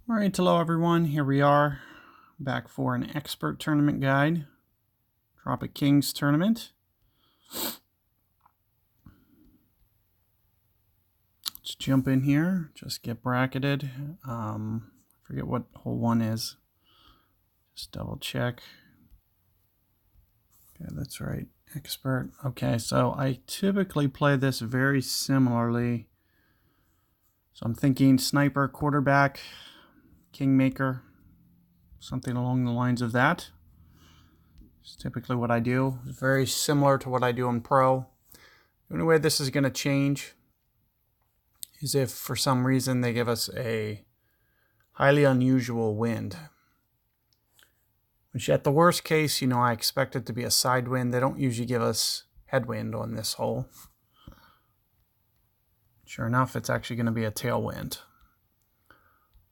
All right, hello everyone. Here we are back for an expert tournament guide, Tropic Kings tournament. Let's jump in here, just get bracketed. Forget what hole one is. Just double check. Okay, that's right, expert. Okay, so I typically play this very similarly. So I'm thinking sniper, quarterback, kingmaker, something along the lines of that. It's typically what I do. It's very similar to what I do in pro. The only way this is going to change is if for some reason they give us a highly unusual wind. Which at the worst case, I expect it to be a side wind. They don't usually give us headwind on this hole. Sure enough, it's actually going to be a tailwind.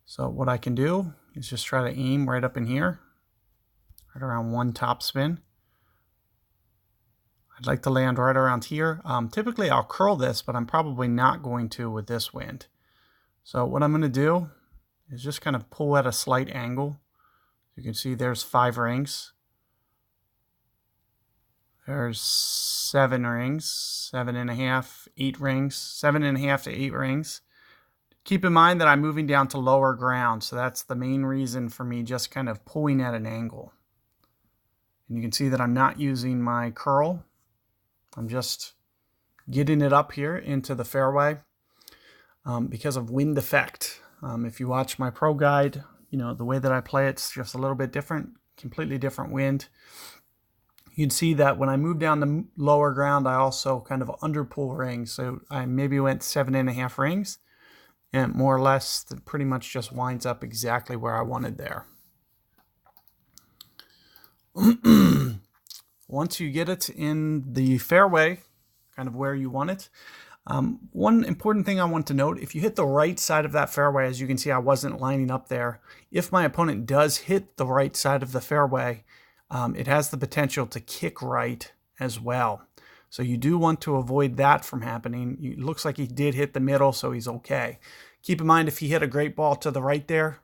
So what I can do is just try to aim right up in here, right around one top spin. I'd like to land right around here. Typically I'll curl this, but I'm probably not going to with this wind. So what I'm going to do is just kind of pull at a slight angle. You can see there's 5 rings. There's 7 rings, 7.5, 8 rings, 7.5 to 8 rings. Keep in mind that I'm moving down to lower ground, so that's the main reason for me just kind of pulling at an angle. And you can see that I'm not using my curl. I'm just getting it up here into the fairway because of wind effect. If you watch my pro guide, the way that I play it's just a little bit different, completely different wind. You'd see that when I move down to lower ground, I also kind of underpull rings. So I maybe went 7.5 rings. And more or less, it pretty much just winds up exactly where I wanted there. Once you get it in the fairway, kind of where you want it, one important thing I want to note, if you hit the right side of that fairway, as you can see, I wasn't lining up there. If my opponent does hit the right side of the fairway, it has the potential to kick right as well. So you do want to avoid that from happening. It looks like he did hit the middle, so he's okay. Keep in mind, if he hit a great ball to the right there,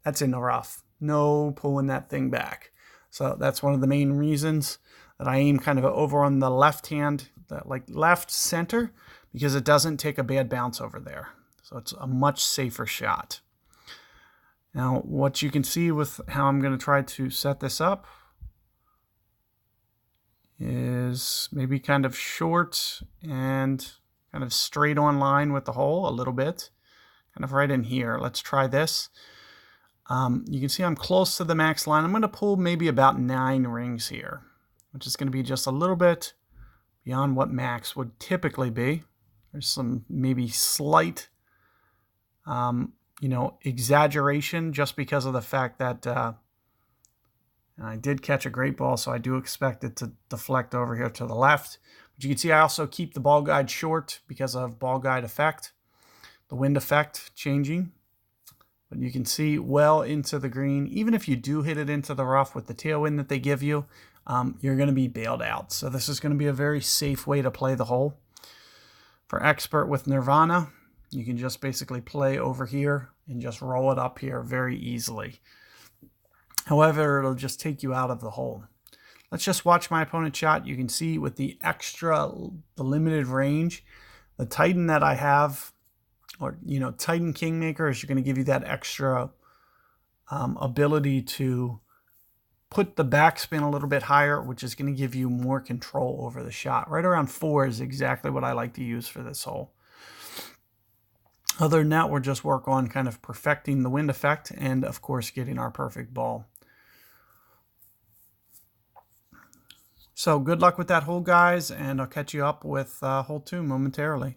that's in the rough. No pulling that thing back. So that's one of the main reasons that I aim kind of over on the left hand, like left center, because it doesn't take a bad bounce over there. So it's a much safer shot. Now, what you can see with how I'm going to try to set this up is maybe kind of short and kind of straight on line with the hole a little bit, kind of right in here. Let's try this. You can see I'm close to the max line. I'm going to pull maybe about 9 rings here, which is going to be just a little bit beyond what max would typically be. There's some maybe slight, exaggeration just because of the fact that I did catch a great ball, so I do expect it to deflect over here to the left. But you can see I also keep the ball guide short because of ball guide effect, the wind effect changing. But you can see well into the green. Even if you do hit it into the rough with the tailwind that they give you, you're going to be bailed out. So this is going to be a very safe way to play the hole. For expert with Nirvana, you can just basically play over here and just roll it up here very easily. However, it'll just take you out of the hole. Let's just watch my opponent shot. You can see with the limited range, the Titan that I have, or Titan Kingmaker, is going to give you that extra ability to put the backspin a little bit higher, which is going to give you more control over the shot. Right around 4 is exactly what I like to use for this hole. Other than that, we'll just work on kind of perfecting the wind effect and, of course, getting our perfect ball. So good luck with that hole, guys, and I'll catch you up with hole 2 momentarily.